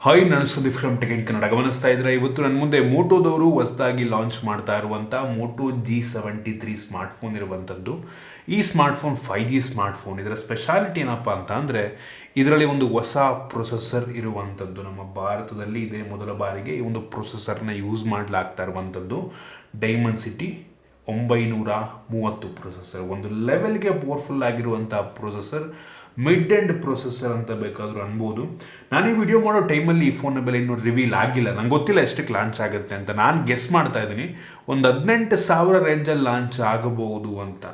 Hi, ನಾನು Sudeep from tech Kannada. ಗಮನಿಸ್ತಾ ಇದ್ರೆ ಇವತ್ತು ನನ್ನ ಮುಂದೆ ಮೋಟೋದವರು ಹೊಸದಾಗಿ ಲಾಂಚ್ ಮಾಡ್ತಾ ಇರುವಂಥ moto g73 ಸ್ಮಾರ್ಟ್ಫೋನ್ ಇರುವಂಥದ್ದು. ಈ ಸ್ಮಾರ್ಟ್ಫೋನ್ 5G ಸ್ಮಾರ್ಟ್ಫೋನ್. ಇದರ ಸ್ಪೆಷಾಲಿಟಿ ಏನಪ್ಪ ಅಂತ ಅಂದರೆ ಇದರಲ್ಲಿ ಒಂದು ಹೊಸ ಪ್ರೊಸೆಸರ್ ಇರುವಂಥದ್ದು. ನಮ್ಮ ಭಾರತದಲ್ಲಿ ಇದೇ ಮೊದಲ ಬಾರಿಗೆ ಈ ಒಂದು ಪ್ರೊಸೆಸರ್ನ ಯೂಸ್ ಮಾಡಲಾಗ್ತಾ ಇರುವಂಥದ್ದು. ಡೈಮೆನ್ಸಿಟಿ 930 ಪ್ರೊಸೆಸರ್, ಒಂದು ಲೆವೆಲ್ಗೆ ಪವರ್ಫುಲ್ ಆಗಿರುವಂಥ ಪ್ರೊಸೆಸರ್, ಮಿಡ್ ಎಂಡ್ ಪ್ರೊಸೆಸರ್ ಅಂತ ಬೇಕಾದರೂ ಅನ್ಬೋದು. ನಾನು ಈ ವಿಡಿಯೋ ಮಾಡೋ ಟೈಮಲ್ಲಿ ಈ ಫೋನ್ನ ಬೆಲೆ ಇನ್ನೂ ರಿವೀಲ್ ಆಗಿಲ್ಲ. ನಂಗೆ ಗೊತ್ತಿಲ್ಲ ಎಷ್ಟಕ್ಕೆ ಲಾಂಚ್ ಆಗುತ್ತೆ ಅಂತ. ನಾನು ಗೆಸ್ ಮಾಡ್ತಾ ಇದ್ದೀನಿ ಒಂದು 18,000 ರೇಂಜಲ್ಲಿ ಲಾಂಚ್ ಆಗಬಹುದು ಅಂತ.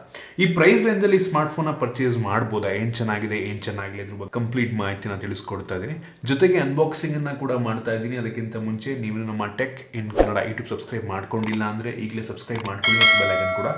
ಈ ಪ್ರೈಸ್ ರೇಂಜಲ್ಲಿ ಈ ಸ್ಮಾರ್ಟ್ಫೋನ್ನ ಪರ್ಚೇಸ್ ಮಾಡ್ಬೋದಾ, ಏನು ಚೆನ್ನಾಗಿದೆ ಏನು ಚೆನ್ನಾಗಿಲ್ಲ ಇದ್ರ ಬಗ್ಗೆ ಕಂಪ್ಲೀಟ್ ಮಾಹಿತಿನ ತಿಳಿಸ್ಕೊಡ್ತಾ ಇದ್ದೀನಿ. ಜೊತೆಗೆ ಅನ್ಬಾಕ್ಸಿಂಗನ್ನು ಕೂಡ ಮಾಡ್ತಾ ಇದ್ದೀನಿ. ಅದಕ್ಕಿಂತ ಮುಂಚೆ ನೀವು ನಮ್ಮ tech in Kannada YouTube subscribe ಮಾಡ್ಕೊಂಡಿಲ್ಲ ಅಂದರೆ ಈಗಲೇ ಸಬ್ಸ್ಕ್ರೈಬ್ ಮಾಡ್ಕೊಂಡು ಬೆಲ್ ಐಕನ್ ಕೂಡ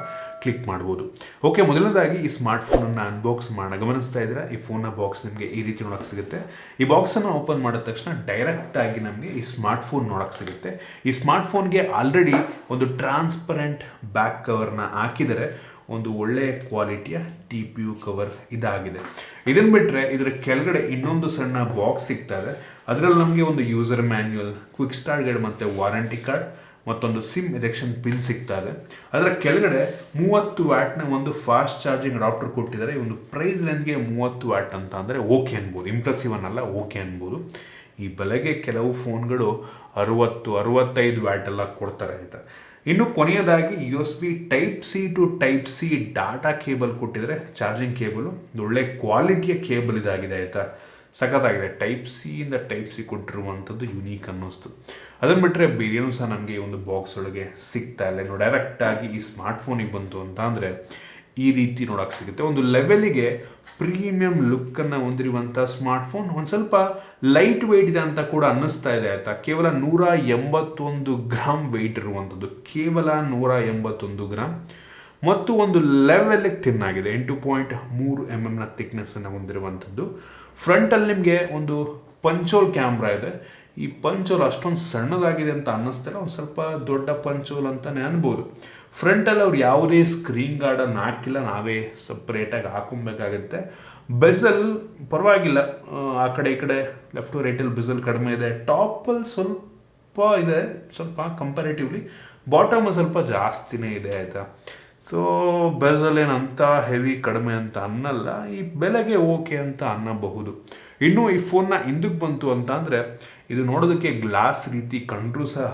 ಕ್ಲಿಕ್ ಮಾಡ್ಬೋದು. ಓಕೆ, ಮೊದಲನೇದಾಗಿ ಈ ಸ್ಮಾರ್ಟ್ಫೋನನ್ನು ಅನ್ಬಾಕ್ಸ್ ಮಾಡೋಣ. ಗಮನಿಸ್ತಾ ಇದ್ರೆ ಈ ಫೋನ್ನ ಬಾಕ್ಸ್ ನಿಮಗೆ ಈ ರೀತಿ ನೋಡೋಕೆ ಸಿಗುತ್ತೆ. ಈ ಬಾಕ್ಸನ್ನು ಓಪನ್ ಮಾಡಿದ ತಕ್ಷಣ ಡೈರೆಕ್ಟ್ ಆಗಿ ನಮಗೆ ಈ ಸ್ಮಾರ್ಟ್ಫೋನ್ ನೋಡೋಕೆ ಸಿಗುತ್ತೆ. ಈ ಸ್ಮಾರ್ಟ್ಫೋನ್ಗೆ ಆಲ್ರೆಡಿ ಒಂದು ಟ್ರಾನ್ಸ್ಪರೆಂಟ್ ಬ್ಯಾಕ್ ಕವರ್ನ ಹಾಕಿದರೆ ಒಂದು ಒಳ್ಳೆಯ ಕ್ವಾಲಿಟಿಯ TPU ಕವರ್ ಇದಾಗಿದೆ. ಇದನ್ನು ಬಿಟ್ಟರೆ ಇದರ ಕೆಳಗಡೆ ಇನ್ನೊಂದು ಸಣ್ಣ ಬಾಕ್ಸ್ ಸಿಗ್ತಾ ಇದೆ. ಅದರಲ್ಲಿ ನಮಗೆ ಒಂದು user manual, quick start guide ಮತ್ತು ವಾರಂಟಿ ಕಾರ್ಡ್, ಮತ್ತೊಂದು ಸಿಮ್ ಎಜೆಕ್ಷನ್ ಪಿನ್ ಸಿಗ್ತಾ ಇದೆ. ಅದರ ಕೆಳಗಡೆ 30 ವ್ಯಾಟ್ನ ಒಂದು ಫಾಸ್ಟ್ ಚಾರ್ಜಿಂಗ್ ಅಡಾಪ್ಟರ್ ಕೊಟ್ಟಿದ್ದಾರೆ. ಈ ಒಂದು ಪ್ರೈಸ್ ರೇಂಜ್ಗೆ 30 ವ್ಯಾಟ್ ಅಂತ ಅಂದರೆ ಓಕೆ ಅನ್ಬೋದು, ಇಂಪ್ರೆಸಿವ್ ಅನ್ನಲ್ಲ, ಓಕೆ ಅನ್ಬೋದು. ಈ ಬೆಲೆಗೆ ಕೆಲವು ಫೋನ್ಗಳು 60-65 ವ್ಯಾಟ್ ಎಲ್ಲ ಕೊಡ್ತಾರೆ ಆಯಿತಾ. ಇನ್ನು ಕೊನೆಯದಾಗಿ USB Type-C to Type-C data cable ಕೊಟ್ಟಿದ್ದಾರೆ, ಚಾರ್ಜಿಂಗ್ ಕೇಬಲು. ಒಳ್ಳೆ ಕ್ವಾಲಿಟಿಯ ಕೇಬಲ್ ಇದಾಗಿದೆ ಆಯಿತಾ, ಸಖತ್ತಾಗಿದೆ. Type-C ಇಂದ Type-C ಕೊಟ್ಟಿರುವಂಥದ್ದು ಯುನೀಕ್ ಅನ್ನಿಸ್ತು. ಅದನ್ನು ಬಿಟ್ಟರೆ ಬೇರೇನೂ ಸಹ ನಮಗೆ ಒಂದು ಬಾಕ್ಸ್ ಒಳಗೆ ಸಿಗ್ತಾ ಇಲ್ಲ. ಇನ್ನು ಡೈರೆಕ್ಟಾಗಿ ಈ ಸ್ಮಾರ್ಟ್ಫೋನಿಗೆ ಬಂತು ಅಂತ ಅಂದರೆ ಈ ರೀತಿ ನೋಡೋಕೆ ಸಿಗುತ್ತೆ. ಒಂದು ಲೆವೆಲಿಗೆ ಪ್ರೀಮಿಯಂ ಲುಕ್ಕನ್ನು ಹೊಂದಿರುವಂಥ ಸ್ಮಾರ್ಟ್ಫೋನ್. ಒಂದು ಸ್ವಲ್ಪ ಲೈಟ್ ವೆಯ್ಟ್ ಇದೆ ಅಂತ ಕೂಡ ಅನ್ನಿಸ್ತಾ ಇದೆ ಆಯಿತಾ. ಕೇವಲ 181 ಗ್ರಾಮ್ ವೆಯ್ಟ್ ಇರುವಂಥದ್ದು, ಕೇವಲ 181 ಗ್ರಾಮ್. ಮತ್ತು ಒಂದು ಲೆವೆಲ್ಗೆ ತಿನ್ನಾಗಿದೆ. 8.3 mm ಥಿಕ್ನೆಸ್ಸನ್ನು ಹೊಂದಿರುವಂಥದ್ದು. ಫ್ರಂಟಲ್ಲಿ ನಿಮಗೆ ಒಂದು ಪಂಚೋಲ್ ಕ್ಯಾಮ್ರಾ ಇದೆ. ಈ ಪಂಚೋಲ್ ಅಷ್ಟೊಂದು ಸಣ್ಣದಾಗಿದೆ ಅಂತ ಅನ್ನಿಸ್ತಾರೆ, ಒಂದು ಸ್ವಲ್ಪ ದೊಡ್ಡ ಪಂಚೋಲ್ ಅಂತಲೇ ಅನ್ಬೋದು. ಫ್ರಂಟಲ್ಲಿ ಅವ್ರು ಯಾವುದೇ ಸ್ಕ್ರೀನ್ ಗಾರ್ಡನ್ನು ಹಾಕಿಲ್ಲ, ನಾವೇ ಸಪ್ರೇಟಾಗಿ ಹಾಕೊಬೇಕಾಗುತ್ತೆ. ಬೆಸಲ್ ಪರವಾಗಿಲ್ಲ, ಆ ಕಡೆ ಈ ಕಡೆ ಲೆಫ್ಟ್ ರೈಟಲ್ಲಿ ಬೆಸಲ್ ಕಡಿಮೆ ಇದೆ. ಟಾಪಲ್ಲಿ ಸ್ವಲ್ಪ ಇದೆ, ಸ್ವಲ್ಪ ಕಂಪ್ಯಾರಿಟಿವ್ಲಿ. ಬಾಟಮ್ ಸ್ವಲ್ಪ ಜಾಸ್ತಿನೇ ಇದೆ ಆಯಿತಾ. ಸೊ ಬೆಸಲ್ ಏನಂತ ಹೆವಿ ಕಡಿಮೆ ಅಂತ ಅನ್ನಲ್ಲ, ಈ ಬೆಲೆಗೆ ಓಕೆ ಅಂತ ಅನ್ನಬಹುದು. ಇನ್ನು ಈ ಫೋನ್ನ ಹಿಂದಕ್ಕೆ ಬಂತು ಅಂತ ಅಂದರೆ ಇದು ನೋಡೋದಕ್ಕೆ ಗ್ಲಾಸ್ ರೀತಿ ಕಂಡ್ರೂ ಸಹ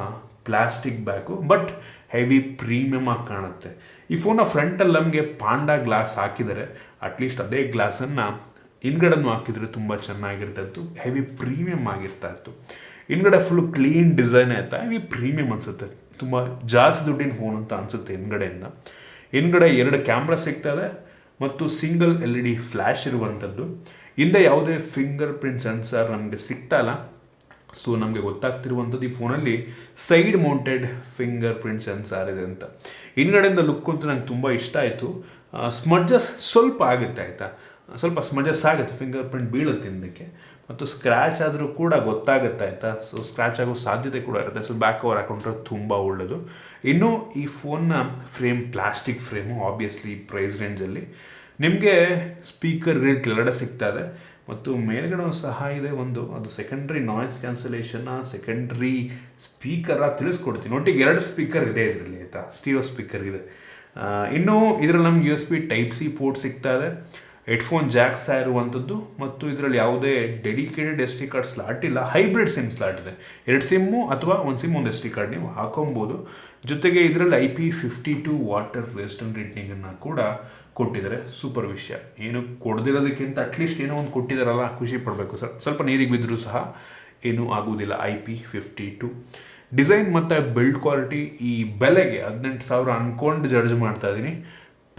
plastic back, but heavy premium ಆಗಿ ಕಾಣುತ್ತೆ. ಈ ಫೋನ್ನ ಫ್ರಂಟಲ್ಲಿ ನಮಗೆ ಪಾಂಡಾ ಗ್ಲಾಸ್ ಹಾಕಿದರೆ, ಅಟ್ಲೀಸ್ಟ್ ಅದೇ ಗ್ಲಾಸನ್ನು ಹಿಂದ್ಗಡೆನೂ ಹಾಕಿದರೆ ತುಂಬ ಚೆನ್ನಾಗಿರ್ತಾಯಿತ್ತು, ಹೆವಿ ಪ್ರೀಮಿಯಮ್ ಆಗಿರ್ತಾ ಇತ್ತು. ಹಿಂದ್ಗಡೆ ಫುಲ್ ಕ್ಲೀನ್ ಡಿಸೈನ್ ಆಯ್ತಾ, ಹೆವಿ ಪ್ರೀಮಿಯಮ್ ಅನಿಸುತ್ತೆ. ತುಂಬ ಜಾಸ್ತಿ ದುಡ್ಡಿನ ಫೋನ್ ಅಂತ ಅನಿಸುತ್ತೆ ಹಿಂದ್ಗಡೆಯಿಂದ. ಹಿಂದ್ಗಡೆ 2 ಕ್ಯಾಮ್ರಾ ಸಿಗ್ತದೆ ಮತ್ತು ಸಿಂಗಲ್ LED ಫ್ಲ್ಯಾಶ್ ಇರುವಂಥದ್ದು. ಹಿಂದೆ ಯಾವುದೇ ಫಿಂಗರ್ ಪ್ರಿಂಟ್ ಸೆನ್ಸರ್ ನಮಗೆ ಸಿಗ್ತಾ ಇಲ್ಲ. ಸೊ ನಮಗೆ ಗೊತ್ತಾಗ್ತಿರುವಂಥದ್ದು ಈ ಫೋನಲ್ಲಿ side mounted finger print sensor ಇದೆ ಅಂತ. ಹಿಂದ್ಗಡೆಯಿಂದ ಲುಕ್ ಅಂತೂ ನಂಗೆ ತುಂಬ ಇಷ್ಟ ಆಯಿತು. ಸ್ಮಡ್ಜಸ್ ಸ್ವಲ್ಪ ಆಗುತ್ತೆ ಆಯಿತಾ, ಸ್ವಲ್ಪ ಸ್ಮಡ್ಜಸ್ ಆಗುತ್ತೆ, ಫಿಂಗರ್ ಪ್ರಿಂಟ್ ಬೀಳುತ್ತೆ ಹಿಂದಕ್ಕೆ, ಮತ್ತು ಸ್ಕ್ರ್ಯಾಚ್ ಆದರೂ ಕೂಡ ಗೊತ್ತಾಗುತ್ತೆ ಆಯಿತಾ. ಸೊ ಸ್ಕ್ರ್ಯಾಚ್ ಆಗೋ ಸಾಧ್ಯತೆ ಕೂಡ ಇರುತ್ತೆ. ಸೊ ಬ್ಯಾಕ್ ಕವರ್ ಹಾಕೊಂಡ್ರೆ ತುಂಬ ಒಳ್ಳೆಯದು. ಇನ್ನು ಈ ಫೋನ್ನ frame plastic frame, obviously price ರೇಂಜಲ್ಲಿ ನಿಮಗೆ ಸ್ಪೀಕರ್ ಗ್ರಿಡ್ ಕೆಳಗಡೆ ಸಿಗ್ತಾ ಇದೆ ಮತ್ತು ಮೇಲ್ಗಡೆ ಸಹ ಇದೆ ಒಂದು, ಅದು ಸೆಕೆಂಡ್ರಿ ನಾಯ್ಸ್ ಕ್ಯಾನ್ಸಲೇಷನ್ನ, ಸೆಕೆಂಡ್ರಿ ಸ್ಪೀಕರ ತಿಳಿಸ್ಕೊಡ್ತೀನಿ. ಒಟ್ಟಿಗೆ 2 ಸ್ಪೀಕರ್ ಇದೆ ಇದರಲ್ಲಿ ಆಯಿತಾ, ಸ್ಟೀರಿಯೋ ಸ್ಪೀಕರ್ ಇದೆ. ಇನ್ನು ಇದರಲ್ಲಿ ನಮ್ಗೆ USB Type-C ಪೋರ್ಟ್ ಸಿಗ್ತಾ ಇದೆ, ಹೆಡ್ಫೋನ್ ಜಾಕ್ಸ್ ಇರುವಂಥದ್ದು, ಮತ್ತು ಇದರಲ್ಲಿ ಯಾವುದೇ ಡೆಡಿಕೇಟೆಡ್ SD ಕಾರ್ಡ್ ಸ್ಲಾಟ್ ಇಲ್ಲ, ಹೈಬ್ರಿಡ್ ಸಿಮ್ ಸ್ಲಾಟ್ ಇದೆ. 2 ಸಿಮ್ಮು ಅಥವಾ 1 ಸಿಮ್ 1 SD ಕಾರ್ಡ್ ನೀವು ಹಾಕೊಬೋದು. ಜೊತೆಗೆ ಇದರಲ್ಲಿ IP52 ವಾಟರ್ ರೆಸಿಸ್ಟೆಂಟ್ ರೇಟಿಂಗನ್ನು ಕೂಡ ಕೊಟ್ಟಿದ್ದಾರೆ. ಸೂಪರ್ ವಿಷಯ. ಏನು ಕೊಡದಿರೋದಕ್ಕಿಂತ ಅಟ್ಲೀಸ್ಟ್ ಏನೋ ಒಂದು ಕೊಟ್ಟಿದ್ದಾರಲ್ಲ, ಖುಷಿ ಪಡಬೇಕು. ಸ್ವಲ್ಪ ನೀರಿಗೆ ಬಿದ್ದರೂ ಸಹ ಏನೂ ಆಗುವುದಿಲ್ಲ. IP52 ಡಿಸೈನ್ ಮತ್ತು ಬಿಲ್ಡ್ ಕ್ವಾಲಿಟಿ ಈ ಬೆಲೆಗೆ 18,000 ಅಂದ್ಕೊಂಡು ಜಡ್ಜ್ ಮಾಡ್ತಾ ಇದ್ದೀನಿ.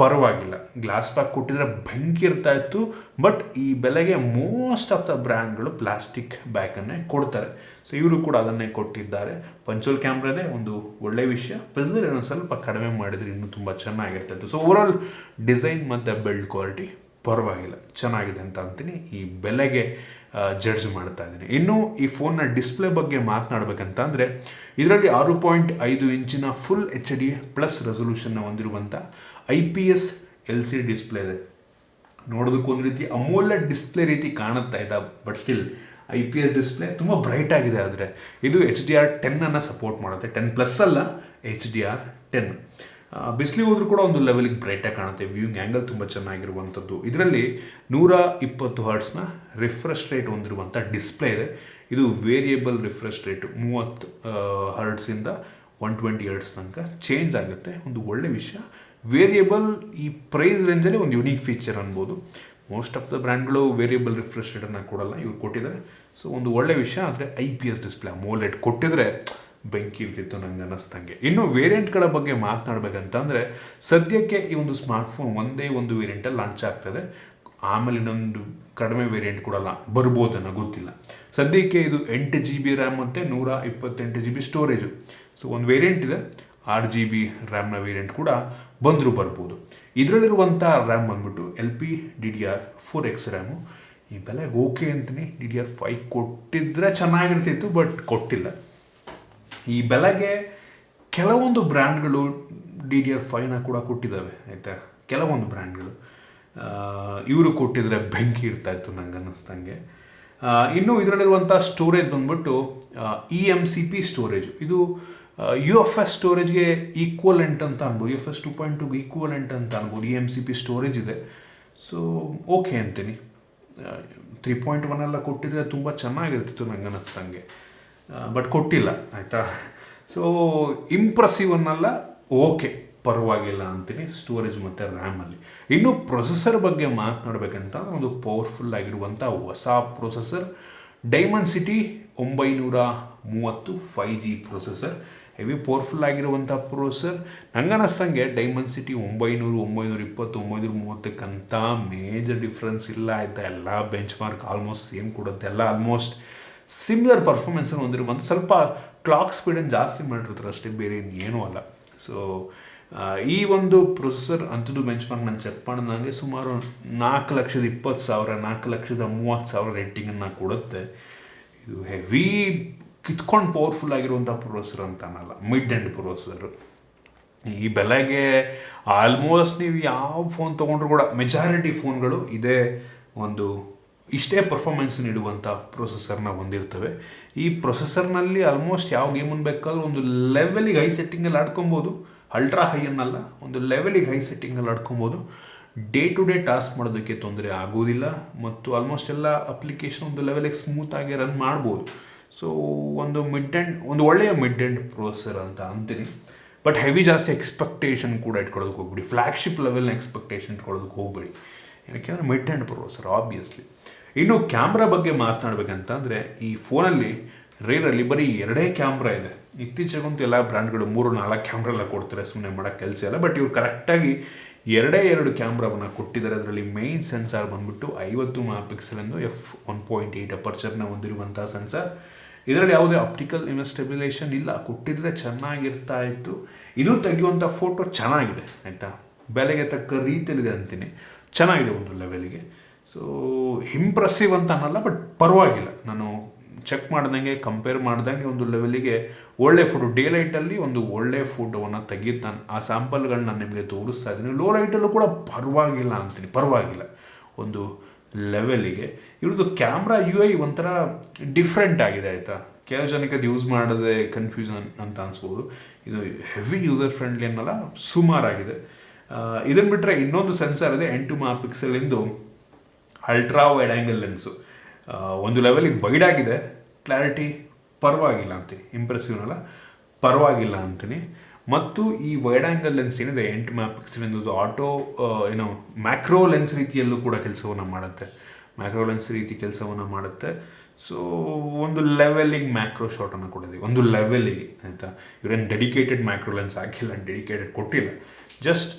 ಪರವಾಗಿಲ್ಲ. ಗ್ಲಾಸ್ ಪ್ಯಾಕ್ ಕೊಟ್ಟಿದ್ರೆ ಬೆಂಕಿ ಇರ್ತಾ ಇತ್ತು, ಬಟ್ ಈ ಬೆಲೆಗೆ ಮೋಸ್ಟ್ ಆಫ್ ದ ಬ್ರ್ಯಾಂಡ್ಗಳು ಪ್ಲಾಸ್ಟಿಕ್ ಬ್ಯಾಗನ್ನೇ ಕೊಡ್ತಾರೆ. ಸೊ ಇವರು ಕೂಡ ಅದನ್ನೇ ಕೊಟ್ಟಿದ್ದಾರೆ. ಪಂಚೋಲ್ ಕ್ಯಾಮ್ರಾ ಇದೆ, ಒಂದು ಒಳ್ಳೆಯ ವಿಷಯ. ಬೆಸಲ್ ಏನೋ ಸ್ವಲ್ಪ ಕಡಿಮೆ ಮಾಡಿದರೆ ಇನ್ನೂ ತುಂಬ ಚೆನ್ನಾಗಿರ್ತಾ ಇತ್ತು. ಸೊ ಓವರಾಲ್ ಡಿಸೈನ್ ಮತ್ತು ಬಿಲ್ಡ್ ಕ್ವಾಲಿಟಿ ಪರವಾಗಿಲ್ಲ, ಚೆನ್ನಾಗಿದೆ ಅಂತ ಅಂತೀನಿ. ಈ ಬೆಲೆಗೆ ಜಡ್ಜ್ ಮಾಡ್ತಾ ಇದ್ದೀನಿ. ಇನ್ನು ಈ ಫೋನ್ನ ಡಿಸ್ಪ್ಲೇ ಬಗ್ಗೆ ಮಾತನಾಡಬೇಕಂತ ಅಂದರೆ ಇದರಲ್ಲಿ 6.5 ಇಂಚಿನ ಫುಲ್ HD ಪ್ಲಸ್ ರೆಸೊಲ್ಯೂಷನ್ನ ಹೊಂದಿರುವಂಥ IPS LCD ಡಿಸ್ಪ್ಲೇ ಇದೆ. ನೋಡೋದಕ್ಕೆ ಒಂದು ರೀತಿ ಅಮೋಲೆಡ್ ಡಿಸ್ಪ್ಲೇ ರೀತಿ ಕಾಣುತ್ತಾ ಇದೆ, ಬಟ್ ಸ್ಟಿಲ್ IPS ಡಿಸ್ಪ್ಲೇ, ತುಂಬ ಬ್ರೈಟ್ ಆಗಿದೆ. ಆದರೆ ಇದು HDR10 ಸಪೋರ್ಟ್ ಮಾಡುತ್ತೆ, 10+ ಅಲ್ಲ, HDR10. ಬಿಸಿಲು ಹೋದ್ರೂ ಕೂಡ ಒಂದು ಲೆವೆಲಿಗೆ ಬ್ರೈಟಾಗಿ ಕಾಣುತ್ತೆ. ವ್ಯೂಯಿಂಗ್ ಆ್ಯಂಗಲ್ ತುಂಬ ಚೆನ್ನಾಗಿರುವಂಥದ್ದು. ಇದರಲ್ಲಿ 120 ಹರ್ಟ್ಸ್ನ ರಿಫ್ರೆಶ್ ರೇಟ್ ಹೊಂದಿರುವಂಥ ಡಿಸ್ಪ್ಲೇ ಇದೆ. ಇದು ವೇರಿಯೇಬಲ್ ರಿಫ್ರೆಶ್ ರೇಟು 30 ಹರ್ಟ್ಸಿಂದ 120 ಹರ್ಟ್ಸ್ ತನಕ ಚೇಂಜ್ ಆಗುತ್ತೆ. ಒಂದು ಒಳ್ಳೆ ವಿಷಯ. ವೇರಿಯೇಬಲ್ ಈ ಪ್ರೈಸ್ ರೇಂಜಲ್ಲಿ ಒಂದು ಯುನೀಕ್ ಫೀಚರ್ ಅನ್ಬೋದು. ಮೋಸ್ಟ್ ಆಫ್ ದ ಬ್ರ್ಯಾಂಡ್ಗಳು ವೇರಿಯೇಬಲ್ ರಿಫ್ರೆಶ್ ರೇಟನ್ನು ಕೊಡಲ್ಲ, ಇವ್ರು ಕೊಟ್ಟಿದ್ದಾರೆ. ಸೊ ಒಂದು ಒಳ್ಳೆ ವಿಷಯ. ಆದರೆ IPS ಡಿಸ್ಪ್ಲೇ AMOLED ಕೊಟ್ಟಿದ್ರೆ ಬೆಂಕಿ ಇರ್ತಿತ್ತು ನಂಗೆ ಅನ್ನಿಸ್ತಂಗೆ. ಇನ್ನು ವೇರಿಯಂಟ್ಗಳ ಬಗ್ಗೆ ಮಾತನಾಡಬೇಕಂತಂದರೆ, ಸದ್ಯಕ್ಕೆ ಈ ಒಂದು ಸ್ಮಾರ್ಟ್ಫೋನ್ ಒಂದೇ ಒಂದು ವೇರಿಯಂಟಲ್ಲಿ ಲಾಂಚ್ ಆಗ್ತದೆ. ಆಮೇಲೆ ಇನ್ನೊಂದು ಕಡಿಮೆ ವೇರಿಯಂಟ್ ಕೂಡ ಬರ್ಬೋದನ್ನೋ ಗೊತ್ತಿಲ್ಲ. ಸದ್ಯಕ್ಕೆ ಇದು 8 GB ರ್ಯಾಮ್ ಮತ್ತು 128 GB ಸ್ಟೋರೇಜು. ಸೊ ಒಂದು ವೇರಿಯಂಟ್ ಇದೆ, 6 GB ರ್ಯಾಮ್ನ ವೇರಿಯಂಟ್ ಕೂಡ ಬಂದರೂ ಬರ್ಬೋದು. ಇದರಲ್ಲಿರುವಂಥ ರ್ಯಾಮ್ ಬಂದ್ಬಿಟ್ಟು LPDDR4X ರ್ಯಾಮು. ಈ ಬೆಲೆಗೆ ಓಕೆ ಅಂತೀನಿ. DDR5 ಕೊಟ್ಟಿದ್ರೆ ಚೆನ್ನಾಗಿರ್ತಿತ್ತು, ಬಟ್ ಕೊಟ್ಟಿಲ್ಲ. ಈ ಬೆಲೆಗೆ ಕೆಲವೊಂದು ಬ್ರ್ಯಾಂಡ್ಗಳು DDR5ನ ಕೂಡ ಕೊಟ್ಟಿದ್ದಾವೆ, ಆಯಿತಾ. ಕೆಲವೊಂದು ಬ್ರ್ಯಾಂಡ್ಗಳು ಇವರು ಕೊಟ್ಟಿದ್ರೆ ಬೆಂಕಿ ಇರ್ತಾಯಿತ್ತು ನಂಗೆ ಅನ್ನಿಸ್ದಂಗೆ. ಇನ್ನು ಇದರಲ್ಲಿರುವಂಥ ಸ್ಟೋರೇಜ್ ಬಂದ್ಬಿಟ್ಟು EMCP ಸ್ಟೋರೇಜು. ಇದು UFS ಸ್ಟೋರೇಜ್ಗೆ ಈಕ್ವಲೆಂಟ್ ಅಂತ ಅನ್ಬೋದು, UFS 2.2 ಈಕ್ವಲೆಂಟ್ ಅಂತ ಅನ್ಬೋದು. EMCP ಸ್ಟೋರೇಜ್ ಇದೆ. ಸೊ ಓಕೆ ಅಂತೀನಿ. 3.1 ಎಲ್ಲ ಕೊಟ್ಟಿದ್ರೆ ತುಂಬ ಚೆನ್ನಾಗಿರ್ತಿತ್ತು ನಂಗೆ ಅನ್ನಿಸ್ದಂಗೆ, ಬಟ್ ಕೊಟ್ಟಿಲ್ಲ, ಆಯಿತಾ. ಸೊ ಇಂಪ್ರೆಸಿವ್ ಅನ್ನಲ್ಲ, ಓಕೆ ಪರವಾಗಿಲ್ಲ ಅಂತೀನಿ ಸ್ಟೋರೇಜ್ ಮತ್ತು ರ್ಯಾಮಲ್ಲಿ. ಇನ್ನು ಪ್ರೊಸೆಸರ್ ಬಗ್ಗೆ ಮಾತನಾಡಬೇಕಂತ ಒಂದು ಪವರ್ಫುಲ್ ಆಗಿರುವಂಥ ಹೊಸ processor Dimensity 930 5G processor. Heavy powerful ಆಗಿರುವಂಥ ಪ್ರೊಸೆಸರ್. ನಂಗೆ ಅನ್ನಿಸ್ತಂಗೆ Dimensity 900, 920, 930ಕ್ಕಿಂತ ಮೇಜರ್ ಡಿಫ್ರೆನ್ಸ್ ಇಲ್ಲ, ಆಯಿತಾ. ಎಲ್ಲ ಬೆಂಚ್ ಮಾರ್ಕ್ ಆಲ್ಮೋಸ್ಟ್ ಸೇಮ್ ಕೊಡುತ್ತೆ. ಎಲ್ಲ ಆಲ್ಮೋಸ್ಟ್ ಸಿಮಿಲರ್ ಪರ್ಫಾರ್ಮೆನ್ಸನ್ನು ಹೊಂದಿರುವಂಥ, ಸ್ವಲ್ಪ ಕ್ಲಾಕ್ ಸ್ಪೀಡನ್ನು ಜಾಸ್ತಿ ಮಾಡಿರ್ತಾರೆ ಅಷ್ಟೇ, ಬೇರೆ ಇನ್ನೇನೂ ಅಲ್ಲ. ಸೊ ಈ ಒಂದು ಪ್ರೊಸೆಸರ್ ಅಂಥದ್ದು ಬೆಂಚ್ ಮಾರ್ಕ್ ನಾನು ಚೆಕ್ ಮಾಡಿದಂಗೆ ಸುಮಾರು 4,20,000, 4,30,000 ರೇಟಿಂಗನ್ನು ಕೊಡುತ್ತೆ. ಇದು ಹೆವಿ ಕಿತ್ಕೊಂಡು ಪವರ್ಫುಲ್ ಆಗಿರುವಂಥ ಪ್ರೊಸೆಸರ್ ಅಂತ ಅನ್ನಲ್ಲ, ಮಿಡ್ ಎಂಡ್ ಪ್ರೊಸೆಸರು. ಈ ಬೆಲೆಗೆ ಆಲ್ಮೋಸ್ಟ್ ನೀವು ಯಾವ ಫೋನ್ ತೊಗೊಂಡ್ರು ಕೂಡ ಮೆಜಾರಿಟಿ ಫೋನ್ಗಳು ಇದೇ ಒಂದು ಇಷ್ಟೇ ಪರ್ಫಾರ್ಮೆನ್ಸ್ ನೀಡುವಂಥ ಪ್ರೊಸೆಸರ್ನ ಹೊಂದಿರ್ತವೆ. ಈ ಪ್ರೊಸೆಸರ್ನಲ್ಲಿ ಆಲ್ಮೋಸ್ಟ್ ಯಾವ ಗೇಮನ್ನು ಬೇಕಾದರೂ ಒಂದು ಲೆವೆಲಿಗೆ ಹೈ ಸೆಟ್ಟಿಂಗಲ್ಲಿ ಆಡ್ಕೊಬೋದು. ಅಲ್ಟ್ರಾ ಹೈ ಅನ್ನಲ್ಲ, ಒಂದು ಲೆವೆಲಿಗೆ ಹೈ ಸೆಟ್ಟಿಂಗಲ್ಲಿ ಆಡ್ಕೊಬೋದು. ಡೇ ಟು ಡೇ ಟಾಸ್ಕ್ ಮಾಡೋದಕ್ಕೆ ತೊಂದರೆ ಆಗೋದಿಲ್ಲ, ಮತ್ತು ಆಲ್ಮೋಸ್ಟ್ ಎಲ್ಲ ಅಪ್ಲಿಕೇಶನ್ ಒಂದು ಲೆವೆಲಿಗೆ ಸ್ಮೂತಾಗಿ ರನ್ ಮಾಡ್ಬೋದು. ಸೊ ಒಂದು ಒಳ್ಳೆಯ ಮಿಡ್ ಎಂಡ್ ಪ್ರೊಸೆಸರ್ ಅಂತ ಅಂತೀನಿ. ಬಟ್ ಹೆವಿ ಜಾಸ್ತಿ ಎಕ್ಸ್ಪೆಕ್ಟೇಷನ್ ಕೂಡ ಇಟ್ಕೊಳ್ಳೋದಕ್ಕೆ ಹೋಗ್ಬೇಡಿ, ಫ್ಲ್ಯಾಗ್ಶಿಪ್ ಲೆವೆಲ್ನ ಎಕ್ಸ್ಪೆಕ್ಟೇಷನ್ ಇಟ್ಕೊಳ್ಳೋದಕ್ಕೆ ಹೋಗಬೇಡಿ. ಯಾಕೆಂದರೆ ಮಿಡ್ ಎಂಡ್ ಪ್ರೊಸೆಸರ್ ಆಬ್ವಿಯಸ್ಲಿ. ಇನ್ನು ಕ್ಯಾಮ್ರಾ ಬಗ್ಗೆ ಮಾತನಾಡಬೇಕಂತಂದರೆ, ಈ ಫೋನಲ್ಲಿ ರೇರಲ್ಲಿ ಬರೀ 2 ಕ್ಯಾಮ್ರಾ ಇದೆ. ಇತ್ತೀಚೆಗಂತೂ ಎಲ್ಲ ಬ್ರ್ಯಾಂಡ್ಗಳು 3-4 ಕ್ಯಾಮ್ರಾ ಎಲ್ಲ ಕೊಡ್ತಾರೆ, ಸುಮ್ಮನೆ ಮಾಡೋಕ್ಕೆ ಕೆಲಸ ಇಲ್ಲ. ಬಟ್ ಇವ್ರು ಕರೆಕ್ಟಾಗಿ 2 ಕ್ಯಾಮ್ರಾವನ್ನು ಕೊಟ್ಟಿದ್ದಾರೆ. ಅದರಲ್ಲಿ ಮೇಯ್ನ್ ಸೆನ್ಸಾರ್ ಬಂದ್ಬಿಟ್ಟು 50 ಮೆಗಾಪಿಕ್ಸೆಲ್ ಎಂದು f1.8 ಅಪರ್ಚರ್ನ ಹೊಂದಿರುವಂಥ ಸೆನ್ಸಾರ್. ಇದರಲ್ಲಿ ಯಾವುದೇ ಆಪ್ಟಿಕಲ್ ಇಮೇಜ್ ಸ್ಟೆಬಿಲೈಸೇಷನ್ ಇಲ್ಲ. ಕೊಟ್ಟಿದ್ರೆ ಚೆನ್ನಾಗಿರ್ತಾ ಇತ್ತು. ಇದು ತೆಗೆಯುವಂಥ ಫೋಟೋ ಚೆನ್ನಾಗಿದೆ, ಆಯಿತಾ. ಬೆಲೆಗೆ ತಕ್ಕ ರೀತಿಯಲ್ಲಿದೆ ಅಂತೀನಿ, ಚೆನ್ನಾಗಿದೆ ಒಂದು ಲೆವೆಲಿಗೆ. ಸೊ ಇಂಪ್ರೆಸಿವ್ ಅಂತ ಅನ್ನಲ್ಲ, ಬಟ್ ಪರವಾಗಿಲ್ಲ. ನಾನು ಚೆಕ್ ಮಾಡ್ದಂಗೆ, ಕಂಪೇರ್ ಮಾಡ್ದಂಗೆ ಒಂದು ಲೆವೆಲಿಗೆ ಒಳ್ಳೆ ಫೋಟೋ. ಡೇ ಲೈಟಲ್ಲಿ ಒಂದು ಒಳ್ಳೆ ಫೋಟೋವನ್ನು ತೆಗೆದು ನಾನು ಆ ಸ್ಯಾಂಪಲ್ಗಳನ್ನ ನಾನು ನಿಮಗೆ ತೋರಿಸ್ತಾ ಇದ್ದೀನಿ. ಲೋ ಲೈಟಲ್ಲೂ ಕೂಡ ಪರವಾಗಿಲ್ಲ ಅಂತೀನಿ, ಪರವಾಗಿಲ್ಲ ಒಂದು ಲೆವೆಲಿಗೆ. ಇವ್ರದ್ದು ಕ್ಯಾಮ್ರಾ UI ಒಂಥರ ಡಿಫ್ರೆಂಟ್ ಆಗಿದೆ, ಆಯಿತಾ. ಕೆಲವು ಜನಕ್ಕೆ ಅದು ಯೂಸ್ ಮಾಡೋದೇ ಕನ್ಫ್ಯೂಷನ್ ಅಂತ ಅನ್ಸ್ಬೋದು. ಇದು ಹೆವಿ ಯೂಸರ್ ಫ್ರೆಂಡ್ಲಿ ಅನ್ನಲ್ಲ, ಸುಮಾರಾಗಿದೆ. ಇದನ್ನು ಬಿಟ್ಟರೆ ಇನ್ನೊಂದು ಸೆನ್ಸರ್ ಇದೆ 8 ಮೆಗಾಪಿಕ್ಸೆಲ್ ಎಂದು ಅಲ್ಟ್ರಾ ವೈಡ್ ಆ್ಯಂಗಲ್ ಲೆನ್ಸು. ಒಂದು ಲೆವೆಲಿಗೆ ವೈಡ್ ಆಗಿದೆ, ಕ್ಲಾರಿಟಿ ಪರವಾಗಿಲ್ಲ ಅಂತೀನಿ, ಇಂಪ್ರೆಸಿವ್ನಲ್ಲ, ಪರವಾಗಿಲ್ಲ ಅಂತೀನಿ. ಮತ್ತು ಈ ವೈಡ್ ಆ್ಯಂಗಲ್ ಲೆನ್ಸ್ ಏನಿದೆ 8 ಮೆಗಾಪಿಕ್ಸೆಲ್ ಎಂಬುದು ಆಟೋ ಮ್ಯಾಕ್ರೋ ಲೆನ್ಸ್ ರೀತಿಯಲ್ಲೂ ಕೂಡ ಕೆಲಸವನ್ನು ಮಾಡುತ್ತೆ, ಮ್ಯಾಕ್ರೋ ಲೆನ್ಸ್ ರೀತಿ ಕೆಲಸವನ್ನು ಮಾಡುತ್ತೆ. ಸೊ ಒಂದು ಲೆವೆಲಿಗೆ ಮ್ಯಾಕ್ರೋ ಶಾಟನ್ನು ಕೊಟ್ಟಿದ್ದೀವಿ, ಒಂದು ಲೆವೆಲಿಗೆ, ಆಯಿತಾ. ಇವರೇನು ಡೆಡಿಕೇಟೆಡ್ ಮ್ಯಾಕ್ರೋ ಲೆನ್ಸ್ ಹಾಕಿಲ್ಲ, ಡೆಡಿಕೇಟೆಡ್ ಕೊಟ್ಟಿಲ್ಲ, ಜಸ್ಟ್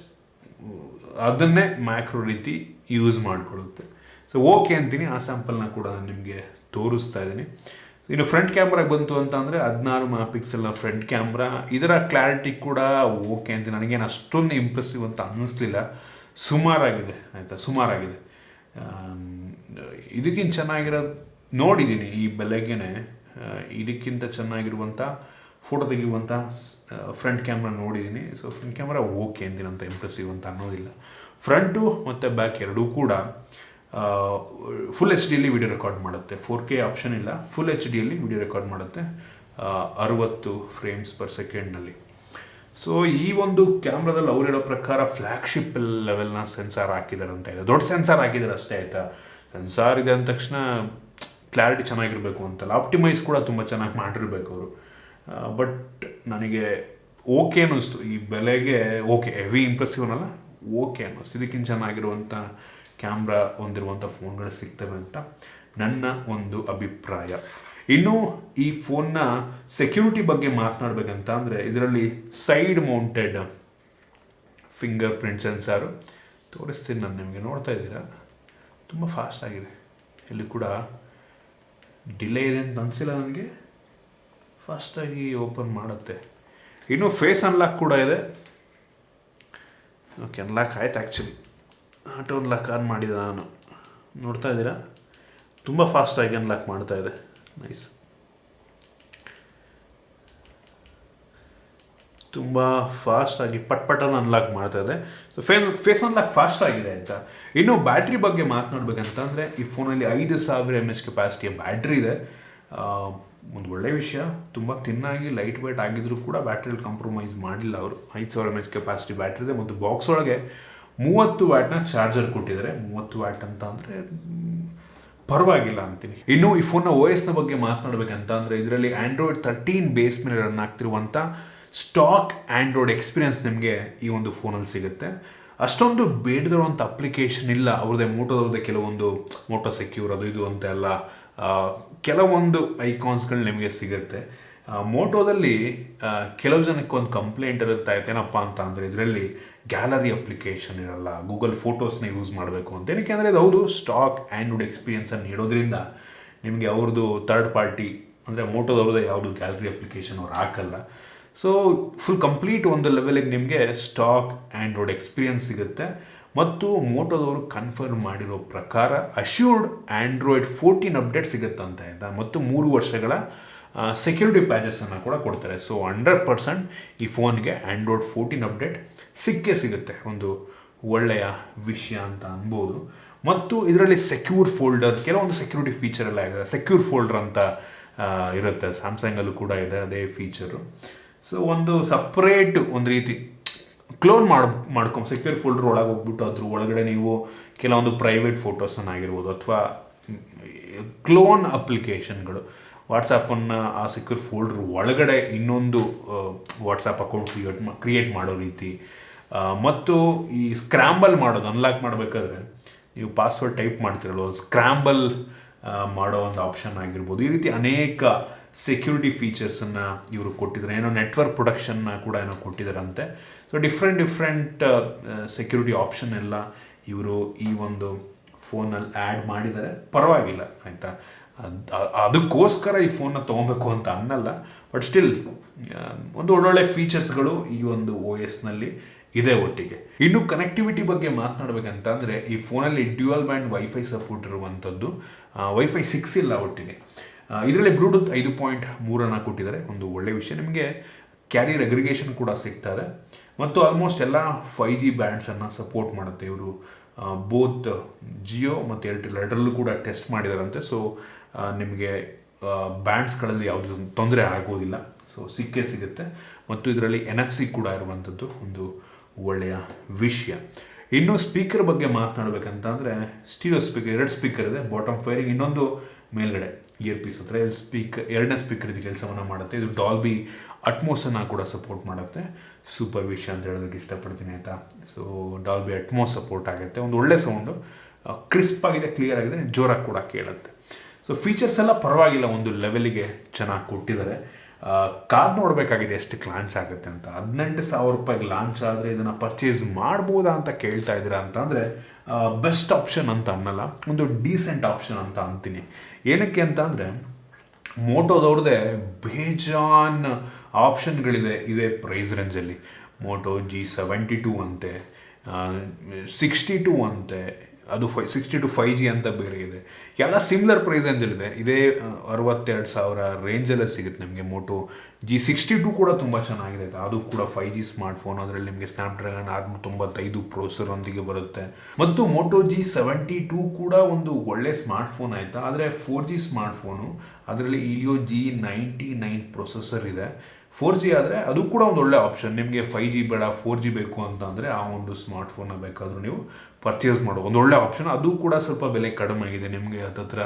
ಅದನ್ನೇ ಮ್ಯಾಕ್ರೋ ರೀತಿ ಯೂಸ್ ಮಾಡಿಕೊಳ್ಳುತ್ತೆ. ಸೊ ಓಕೆ ಅಂತೀನಿ. ಆ ಸ್ಯಾಂಪಲ್ನ ಕೂಡ ನಾನು ನಿಮಗೆ ತೋರಿಸ್ತಾ ಇದ್ದೀನಿ. ಇನ್ನು ಫ್ರಂಟ್ ಕ್ಯಾಮ್ರಾಗೆ ಬಂತು ಅಂತ ಅಂದರೆ 16 ಮೆಗಾಪಿಕ್ಸೆಲ್ನ ಫ್ರಂಟ್ ಕ್ಯಾಮ್ರಾ. ಇದರ ಕ್ಲಾರಿಟಿ ಕೂಡ ಓಕೆ ಅಂತೀನಿ, ನನಗೇನು ಅಷ್ಟೊಂದು ಇಂಪ್ರೆಸಿವ್ ಅಂತ ಅನ್ನಿಸ್ಲಿಲ್ಲ. ಸುಮಾರಾಗಿದೆ, ಆಯಿತಾ, ಸುಮಾರಾಗಿದೆ. ಇದಕ್ಕಿಂತ ಚೆನ್ನಾಗಿರೋದು ನೋಡಿದ್ದೀನಿ ಈ ಬೆಲೆಗೇ. ಇದಕ್ಕಿಂತ ಚೆನ್ನಾಗಿರುವಂಥ ಫೋಟೋ ತೆಗೆಯುವಂಥ ಫ್ರಂಟ್ ಕ್ಯಾಮ್ರಾ ನೋಡಿದ್ದೀನಿ. ಸೊ ಫ್ರಂಟ್ ಕ್ಯಾಮ್ರಾ ಓಕೆ ಅಂತೀನಿ, ಅಂತ ಇಂಪ್ರೆಸಿವ್ ಅಂತ ಅನ್ನೋದಿಲ್ಲ. ಫ್ರಂಟು ಮತ್ತು ಬ್ಯಾಕ್ ಎರಡೂ ಕೂಡ ಫುಲ್ ಎಚ್ ಡಿಯಲ್ಲಿ ವಿಡಿಯೋ ರೆಕಾರ್ಡ್ ಮಾಡುತ್ತೆ. 4K ಆಪ್ಷನ್ ಇಲ್ಲ, ಫುಲ್ ಎಚ್ ಡಿಯಲ್ಲಿ ವಿಡಿಯೋ ರೆಕಾರ್ಡ್ ಮಾಡುತ್ತೆ 60 ಫ್ರೇಮ್ಸ್ ಪರ್ ಸೆಕೆಂಡ್ನಲ್ಲಿ. ಸೊ ಈ ಒಂದು ಕ್ಯಾಮ್ರಾದಲ್ಲಿ ಅವ್ರು ಹೇಳೋ ಪ್ರಕಾರ ಫ್ಲ್ಯಾಗ್ಶಿಪ್ ಲೆವೆಲ್ನ ಸೆನ್ಸಾರ್ ಹಾಕಿದ್ದಾರೆ ಅಂತ ಇದೆ. ದೊಡ್ಡ ಸೆನ್ಸಾರ್ ಹಾಕಿದ್ದಾರೆ ಅಷ್ಟೇ ಆಯಿತಾ. ಸೆನ್ಸಾರ್ ಇದೆ ಅಂದ ತಕ್ಷಣ ಕ್ಲಾರಿಟಿ ಚೆನ್ನಾಗಿರಬೇಕು ಅಂತಲ್ಲ, ಆಪ್ಟಿಮೈಸ್ ಕೂಡ ತುಂಬ ಚೆನ್ನಾಗಿ ಮಾಡಿರಬೇಕು ಅವರು. ಬಟ್ ನನಗೆ ಓಕೆ ಅನ್ನಿಸ್ತು ಈ ಬೆಲೆಗೆ. ಓಕೆ, ಹೆವಿ ಇಂಪ್ರೆಸಿವ್ ಅನ್ನಲ್ಲ, ಓಕೆ ಅನ್ನಿಸ್ತು. ಇದಕ್ಕಿಂತ ಚೆನ್ನಾಗಿರುವಂಥ ಕ್ಯಾಮ್ರಾ ಹೊಂದಿರುವಂಥ ಫೋನ್ಗಳು ಸಿಗ್ತವೆ ಅಂತ ನನ್ನ ಒಂದು ಅಭಿಪ್ರಾಯ. ಇನ್ನು ಈ ಫೋನ್ನ ಸೆಕ್ಯೂರಿಟಿ ಬಗ್ಗೆ ಮಾತನಾಡಬೇಕಂತ ಅಂದರೆ ಇದರಲ್ಲಿ side mounted finger print sensor ತೋರಿಸ್ತೀನಿ ನಾನು ನಿಮಗೆ. ನೋಡ್ತಾ ಇದ್ದೀರಾ, ತುಂಬ ಫಾಸ್ಟ್ ಆಗಿದೆ. ಇಲ್ಲಿ ಕೂಡ ಡಿಲೇ ಇದೆ ಅಂತ ಅನಿಸಿಲ್ಲ ನನಗೆ, ಫಾಸ್ಟಾಗಿ ಓಪನ್ ಮಾಡುತ್ತೆ. ಇನ್ನು ಫೇಸ್ ಅನ್ಲಾಕ್ ಕೂಡ ಇದೆ. ಓಕೆ, ಅನ್ಲಾಕ್ ಆಯ್ತು. ಆ್ಯಕ್ಚುಲಿ ಆಟೋ ಅನ್ಲಾಕ್ ಆನ್ ಮಾಡಿದೆ ನಾನು. ನೋಡ್ತಾ ಇದ್ದೀರಾ, ತುಂಬ ಫಾಸ್ಟಾಗಿ ಅನ್ಲಾಕ್ ಮಾಡ್ತಾ ಇದೆ. ನೈಸ್, ತುಂಬ ಫಾಸ್ಟಾಗಿ ಪಟ್ಪಟನ್ನು ಅನ್ಲಾಕ್ ಮಾಡ್ತಾ ಇದೆ. ಸೊ ಫೇಸ್ ಅನ್ಲಾಕ್ ಫಾಸ್ಟ್ ಆಗಿದೆ ಆಯಿತಾ. ಇನ್ನು ಬ್ಯಾಟ್ರಿ ಬಗ್ಗೆ ಮಾತನಾಡಬೇಕಂತಂದರೆ ಈ ಫೋನಲ್ಲಿ 5000 mAh ಕೆಪಾಸಿಟಿಯ ಬ್ಯಾಟ್ರಿ ಇದೆ. ಒಂದು ಒಳ್ಳೆಯ ವಿಷಯ. ತುಂಬ ತಿನ್ನಾಗಿ ಲೈಟ್ ವೇಟ್ ಆಗಿದ್ರೂ ಕೂಡ ಬ್ಯಾಟ್ರಿಯಲ್ಲಿ ಕಾಂಪ್ರಮೈಸ್ ಮಾಡಿಲ್ಲ ಅವರು. 5000 mAh ಕೆಪಾಸಿಟಿ ಬ್ಯಾಟ್ರಿ ಇದೆ ಮತ್ತು ಬಾಕ್ಸ್ ಒಳಗೆ 30 ವ್ಯಾಟ್ನ ಚಾರ್ಜರ್ ಕೊಟ್ಟಿದ್ದಾರೆ. 30 ವ್ಯಾಟ್ ಅಂತ ಅಂದರೆ ಪರವಾಗಿಲ್ಲ ಅಂತೀನಿ. ಇನ್ನು ಈ ಫೋನ್ನ OS ಬಗ್ಗೆ ಮಾತನಾಡಬೇಕಂತ ಅಂದರೆ ಇದರಲ್ಲಿ Android 13 ಬೇಸ್ ಮೇಲೆ ರನ್ ಆಗ್ತಿರುವಂಥ ಸ್ಟಾಕ್ ಆ್ಯಂಡ್ರಾಯ್ಡ್ ಎಕ್ಸ್ಪೀರಿಯನ್ಸ್ ನಿಮಗೆ ಈ ಒಂದು ಫೋನಲ್ಲಿ ಸಿಗುತ್ತೆ. ಅಷ್ಟೊಂದು ಬೇಡದಿರುವಂಥ ಅಪ್ಲಿಕೇಶನ್ ಇಲ್ಲ. ಅವ್ರದ್ದೇ ಮೋಟೋದವ್ರದ್ದೇ ಕೆಲವೊಂದು ಮೋಟೋ ಸೆಕ್ಯೂರ್ ಅದು ಇದು ಅಂತ ಎಲ್ಲ ಕೆಲವೊಂದು ಐಕಾನ್ಸ್ಗಳು ನಿಮಗೆ ಸಿಗುತ್ತೆ. ಮೋಟೋದಲ್ಲಿ ಕೆಲವು ಜನಕ್ಕೆ ಒಂದು ಕಂಪ್ಲೇಂಟ್ ಇರುತ್ತೆ, ಏನಪ್ಪ ಅಂತ ಅಂದರೆ ಇದರಲ್ಲಿ ಗ್ಯಾಲರಿ ಅಪ್ಲಿಕೇಶನ್ ಇರಲ್ಲ, ಗೂಗಲ್ ಫೋಟೋಸ್ನ ಯೂಸ್ ಮಾಡಬೇಕು ಅಂತ. ಏನಕ್ಕೆ ಅಂದರೆ ಇದು ಹೌದು ಸ್ಟಾಕ್ ಆ್ಯಂಡ್ರಾಯ್ಡ್ ಎಕ್ಸ್ಪೀರಿಯನ್ಸನ್ನು ನೀಡೋದ್ರಿಂದ ನಿಮಗೆ ಅವ್ರದ್ದು ಥರ್ಡ್ ಪಾರ್ಟಿ ಅಂದರೆ ಮೋಟೋದವ್ರದ್ದು ಯಾವುದು ಗ್ಯಾಲರಿ ಅಪ್ಲಿಕೇಶನ್ ಅವ್ರು ಹಾಕಲ್ಲ. ಸೊ ಫುಲ್ ಕಂಪ್ಲೀಟ್ ಒಂದು ಲೆವೆಲಿಗೆ ನಿಮಗೆ ಸ್ಟಾಕ್ ಆ್ಯಂಡ್ರಾಯ್ಡ್ ಎಕ್ಸ್ಪೀರಿಯನ್ಸ್ ಸಿಗುತ್ತೆ. ಮತ್ತು ಮೋಟೋದವರು ಕನ್ಫರ್ಮ್ ಮಾಡಿರೋ ಪ್ರಕಾರ ಅಶ್ಯೂರ್ಡ್ ಆ್ಯಂಡ್ರಾಯ್ಡ್ 14 ಅಪ್ಡೇಟ್ ಸಿಗುತ್ತೆ ಅಂತ ಆಯಿತಾ. ಮತ್ತು 3 ವರ್ಷಗಳ ಸೆಕ್ಯೂರಿಟಿ ಪ್ಯಾಚಸನ್ನು ಕೂಡ ಕೊಡ್ತಾರೆ. ಸೊ 100% ಈ ಫೋನ್ಗೆ ಆ್ಯಂಡ್ರಾಯ್ಡ್ 14 ಅಪ್ಡೇಟ್ ಸಿಕ್ಕೇ ಸಿಗುತ್ತೆ. ಒಂದು ಒಳ್ಳೆಯ ವಿಷಯ ಅಂತ ಅನ್ಬೋದು. ಮತ್ತು ಇದರಲ್ಲಿ ಸೆಕ್ಯೂರ್ ಫೋಲ್ಡರ್, ಕೆಲವೊಂದು ಸೆಕ್ಯೂರಿಟಿ ಫೀಚರ್ ಎಲ್ಲ ಇದೆ. ಸೆಕ್ಯೂರ್ ಫೋಲ್ಡರ್ ಅಂತ ಇರುತ್ತೆ, ಸ್ಯಾಮ್ಸಂಗಲ್ಲೂ ಕೂಡ ಇದೆ ಅದೇ ಫೀಚರು. ಸೊ ಒಂದು ಸಪ್ರೇಟ್ ಒಂದು ರೀತಿ ಕ್ಲೋನ್ ಮಾಡ್ಕೊಂಡು ಸೆಕ್ಯೂರ್ ಫೋಲ್ಡರ್ ಒಳಗೆ ಹೋಗ್ಬಿಟ್ಟು ಅದ್ರ ಒಳಗಡೆ ನೀವು ಕೆಲವೊಂದು ಪ್ರೈವೇಟ್ ಫೋಟೋಸನ್ನು ಆಗಿರ್ಬೋದು ಅಥವಾ ಕ್ಲೋನ್ ಅಪ್ಲಿಕೇಶನ್ಗಳು ವಾಟ್ಸಪ್ಪನ್ನು ಆ ಸೆಕ್ಯೂರ್ ಫೋಲ್ಡರ್ ಒಳಗಡೆ ಇನ್ನೊಂದು ವಾಟ್ಸಪ್ ಅಕೌಂಟ್ ಕ್ರಿಯೇಟ್ ಮಾಡೋ ರೀತಿ, ಮತ್ತು ಈ ಸ್ಕ್ರ್ಯಾಂಬಲ್ ಮಾಡೋದು ಅನ್ಲಾಕ್ ಮಾಡಬೇಕಾದ್ರೆ ನೀವು ಪಾಸ್ವರ್ಡ್ ಟೈಪ್ ಮಾಡ್ತಿರಲ್ಲ, ಸ್ಕ್ರ್ಯಾಂಬಲ್ ಮಾಡೋ ಒಂದು ಆಪ್ಷನ್ ಆಗಿರ್ಬೋದು. ಈ ರೀತಿ ಅನೇಕ ಸೆಕ್ಯೂರಿಟಿ ಫೀಚರ್ಸನ್ನು ಇವರು ಕೊಟ್ಟಿದ್ದಾರೆ. ಏನೋ ನೆಟ್ವರ್ಕ್ ಪ್ರೊಟೆಕ್ಷನ್ನ ಕೂಡ ಏನೋ ಕೊಟ್ಟಿದ್ದಾರಂತೆ. ಸೊ ಡಿಫ್ರೆಂಟ್ ಸೆಕ್ಯೂರಿಟಿ ಆಪ್ಷನ್ ಎಲ್ಲ ಇವರು ಈ ಒಂದು ಫೋನಲ್ಲಿ ಆ್ಯಡ್ ಮಾಡಿದ್ದಾರೆ. ಪರವಾಗಿಲ್ಲ ಆಯಿತಾ. ಅದಕ್ಕೋಸ್ಕರ ಈ ಫೋನ್ನ ತೊಗೊಬೇಕು ಅಂತ ಅನ್ನಲ್ಲ, ಬಟ್ ಸ್ಟಿಲ್ ಒಂದು ಒಳ್ಳೊಳ್ಳೆ ಫೀಚರ್ಸ್ಗಳು ಈ ಒಂದು OSನಲ್ಲಿ ಇದೆ ಒಟ್ಟಿಗೆ. ಇನ್ನು ಕನೆಕ್ಟಿವಿಟಿ ಬಗ್ಗೆ ಮಾತನಾಡಬೇಕಂತ ಅಂದರೆ ಈ ಫೋನಲ್ಲಿ ಡ್ಯುಯಲ್ ಬ್ಯಾಂಡ್ ವೈಫೈ ಸಪೋರ್ಟ್ ಇರುವಂಥದ್ದು. ವೈಫೈ 6 ಇಲ್ಲ ಒಟ್ಟಿಗೆ. ಇದರಲ್ಲಿ ಬ್ಲೂಟೂತ್ 5.3 ಕೊಟ್ಟಿದ್ದಾರೆ. ಒಂದು ಒಳ್ಳೆಯ ವಿಷಯ. ನಿಮಗೆ ಕ್ಯಾರಿಯರ್ ಅಗ್ರಿಗೇಷನ್ ಕೂಡ ಸಿಗ್ತಾರೆ ಮತ್ತು ಆಲ್ಮೋಸ್ಟ್ ಎಲ್ಲ 5G ಬ್ಯಾಂಡ್ಸನ್ನು ಸಪೋರ್ಟ್ ಮಾಡುತ್ತೆ. ಇವರು ಬೋತ್ ಜಿಯೋ ಮತ್ತು ಏರ್ಟೆಲ್ ಎರಡರಲ್ಲೂ ಕೂಡ ಟೆಸ್ಟ್ ಮಾಡಿದಾರಂತೆ. ಸೊ ನಿಮಗೆ ಬ್ಯಾಂಡ್ಸ್ಗಳಲ್ಲಿ ಯಾವುದೇ ತೊಂದರೆ ಆಗೋದಿಲ್ಲ. ಸೊ ಸಿಕ್ಕೇ ಸಿಗುತ್ತೆ. ಮತ್ತು ಇದರಲ್ಲಿ NFC ಕೂಡ ಇರುವಂಥದ್ದು ಒಂದು ಒಳ್ಳೆಯ ವಿಷಯ. ಇನ್ನು ಸ್ಪೀಕರ್ ಬಗ್ಗೆ ಮಾತನಾಡಬೇಕಂತ ಅಂದರೆ ಸ್ಟೀರಿಯೋ ಸ್ಪೀಕರ್, 2 ಸ್ಪೀಕರ್ ಇದೆ. ಬಾಟಮ್ ಫೈರಿಂಗ್, ಇನ್ನೊಂದು ಮೇಲ್ಗಡೆ ಇಯರ್ ಪೀಸ್ ಹತ್ರ. ಇಲ್ಲಿ ಎರಡನೇ ಸ್ಪೀಕರ್ ಇದು ಕೆಲಸವನ್ನು ಮಾಡುತ್ತೆ. ಇದು ಡಾಲ್ಬಿ ಅಟ್ಮೋಸನ್ನು ಕೂಡ ಸಪೋರ್ಟ್ ಮಾಡುತ್ತೆ. ಸೂಪರ್ ವಿಷಯ ಅಂತ ಹೇಳೋದಕ್ಕೆ ಇಷ್ಟಪಡ್ತೀನಿ ಆಯಿತಾ. ಸೊ ಡಾಲ್ಬಿ ಅಟ್ಮೋಸ್ ಸಪೋರ್ಟ್ ಆಗುತ್ತೆ. ಒಂದು ಒಳ್ಳೆ ಸೌಂಡು, ಕ್ರಿಸ್ಪ್ ಆಗಿದೆ, ಕ್ಲಿಯರ್ ಆಗಿದೆ, ಜೋರಾಗಿ ಕೂಡ ಕೇಳುತ್ತೆ. ಸೊ ಫೀಚರ್ಸ್ ಎಲ್ಲ ಪರವಾಗಿಲ್ಲ, ಒಂದು ಲೆವೆಲಿಗೆ ಚೆನ್ನಾಗಿ ಕೊಟ್ಟಿದ್ದಾರೆ. ಕಾರ್ ನೋಡಬೇಕಾಗಿದೆ ಎಷ್ಟಕ್ಕೆ ಲಾಂಚ್ ಆಗುತ್ತೆ ಅಂತ. 18,000 ರೂಪಾಯಿಗೆ ಲಾಂಚ್ ಆದರೆ ಇದನ್ನು ಪರ್ಚೇಸ್ ಮಾಡ್ಬೋದಾ ಅಂತ ಕೇಳ್ತಾ ಇದ್ದೀರಾ ಅಂತ ಅಂದರೆ ಬೆಸ್ಟ್ ಆಪ್ಷನ್ ಅಂತ ಅನ್ನಲ್ಲ, ಒಂದು ಡೀಸೆಂಟ್ ಆಪ್ಷನ್ ಅಂತ ಅಂತೀನಿ. ಏನಕ್ಕೆ ಅಂತ ಅಂದರೆ ಮೋಟೋದವ್ರದ್ದೇ ಬೇಜಾನ್ ಆಪ್ಷನ್ಗಳಿದೆ ಇದೇ ಪ್ರೈಸ್ ರೇಂಜಲ್ಲಿ. moto G72 ಅಂತೆ, 62 ಅಂತೆ, ಅದು 62 5G ಅಂತ ಬೇರೆ ಇದೆ. ಎಲ್ಲ ಸಿಮಿಲರ್ ಪ್ರೈಸ್ ರೇಂಜಲ್ಲಿದೆ. ಇದೇ 62,000 ರೇಂಜಲ್ಲೇ ಸಿಗುತ್ತೆ ನಿಮಗೆ. ಮೋಟೋ G62 ಕೂಡ ತುಂಬ ಚೆನ್ನಾಗಿದೆ, ಅದು ಕೂಡ 5G ಸ್ಮಾರ್ಟ್ಫೋನ್. ಅದರಲ್ಲಿ ನಿಮಗೆ ಸ್ನ್ಯಾಪ್ಡ್ರ್ಯಾಗನ್ 695 ಪ್ರೊಸೆಸರೊಂದಿಗೆ ಬರುತ್ತೆ. ಮತ್ತು ಮೋಟೋ G72 ಕೂಡ ಒಂದು ಒಳ್ಳೆ ಸ್ಮಾರ್ಟ್ಫೋನ್ ಆಯಿತಾ, ಆದರೆ 4G ಸ್ಮಾರ್ಟ್ಫೋನು. ಅದರಲ್ಲಿ ಇಲಿಯೋ G99 ಪ್ರೊಸೆಸರ್ ಇದೆ. 4G ಆದರೆ ಅದು ಕೂಡ ಒಂದು ಒಳ್ಳೆ ಆಪ್ಷನ್. ನಿಮಗೆ 5G ಬೇಡ 4G ಬೇಕು ಅಂತ ಅಂದರೆ ಆ ಒಂದು ಸ್ಮಾರ್ಟ್ಫೋನ್ನ ಬೇಕಾದರೂ ನೀವು ಪರ್ಚೇಸ್ ಮಾಡೋ ಒಂದು ಒಳ್ಳೆ ಆಪ್ಷನ್. ಅದು ಕೂಡ ಸ್ವಲ್ಪ ಬೆಲೆ ಕಡಿಮೆ ಆಗಿದೆ, ನಿಮಗೆ ಹತ್ತತ್ರ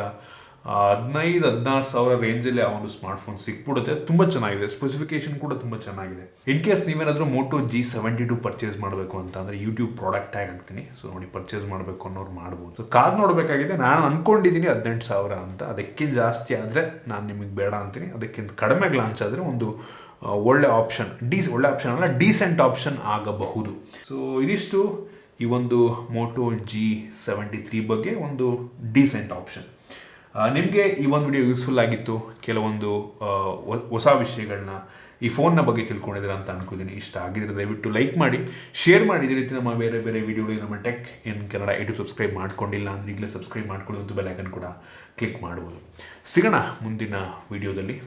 15,000-16,000 ರೇಂಜಲ್ಲಿ ಆ ಒಂದು ಸ್ಮಾರ್ಟ್ಫೋನ್ ಸಿಕ್ಬಿಡುತ್ತೆ. ತುಂಬ ಚೆನ್ನಾಗಿದೆ, ಸ್ಪೆಸಿಫಿಕೇಶನ್ ಕೂಡ ತುಂಬ ಚೆನ್ನಾಗಿದೆ. ಇನ್ ಕೇಸ್ ನೀವೇನಾದರೂ ಮೋಟೋ G72 ಪರ್ಚೇಸ್ ಮಾಡಬೇಕು ಅಂತ ಅಂದರೆ ಯೂಟ್ಯೂಬ್ ಪ್ರಾಡಕ್ಟ್ ಟ್ಯಾಗ್ ಹಾಕ್ತೀನಿ, ಸೊ ನೋಡಿ ಪರ್ಚೇಸ್ ಮಾಡಬೇಕು ಅನ್ನೋರು ಮಾಡ್ಬೋದು. ಸೊ ಕಾರ್ ನೋಡಬೇಕಾಗಿದೆ. ನಾನು ಅಂದ್ಕೊಂಡಿದ್ದೀನಿ 18,000 ಅಂತ, ಅದಕ್ಕಿಂತ ಜಾಸ್ತಿ ಆದರೆ ನಾನು ನಿಮಗೆ ಬೇಡ ಅಂತೀನಿ. ಅದಕ್ಕಿಂತ ಕಡಿಮೆಗೆ ಲಾಂಚ್ ಆದರೆ ಒಂದು ಒಳ್ಳೆ ಆಪ್ಷನ್, ಒಳ್ಳೆ ಆಪ್ಷನ್ ಅಲ್ಲ, ಡೀಸೆಂಟ್ ಆಪ್ಷನ್ ಆಗಬಹುದು. ಸೊ ಇದಿಷ್ಟು ಈ ಒಂದು ಮೋಟೋ G73 ಬಗ್ಗೆ ಒಂದು ಡೀಸೆಂಟ್ ಆಪ್ಷನ್. ನಿಮಗೆ ಈ ಒಂದು ವಿಡಿಯೋ ಯೂಸ್ಫುಲ್ ಆಗಿತ್ತು, ಕೆಲವೊಂದು ಹೊಸ ವಿಷಯಗಳನ್ನ ಈ ಫೋನ್ನ ಬಗ್ಗೆ ತಿಳ್ಕೊಂಡಿದ್ದೀರ ಅಂತ ಅನ್ಕೋತೀನಿ. ಇಷ್ಟ ಆಗಿದ್ರೆ ದಯವಿಟ್ಟು ಲೈಕ್ ಮಾಡಿ, ಶೇರ್ ಮಾಡಿ. ಇದೇ ರೀತಿ ನಮ್ಮ ಬೇರೆ ಬೇರೆ ವಿಡಿಯೋಗಳಿಗೆ ನಮ್ಮ tech in Kannada YouTube subscribe ಮಾಡ್ಕೊಂಡಿಲ್ಲ ಅಂದರೆ ಈಗಲೇ ಸಬ್ಸ್ಕ್ರೈಬ್ ಮಾಡ್ಕೊಳ್ಳಿ ಮತ್ತು ಬೆಲ್ ಐಕನ್ ಕೂಡ ಕ್ಲಿಕ್ ಮಾಡ್ಬೋದು. ಸಿಗೋಣ ಮುಂದಿನ ವಿಡಿಯೋದಲ್ಲಿ.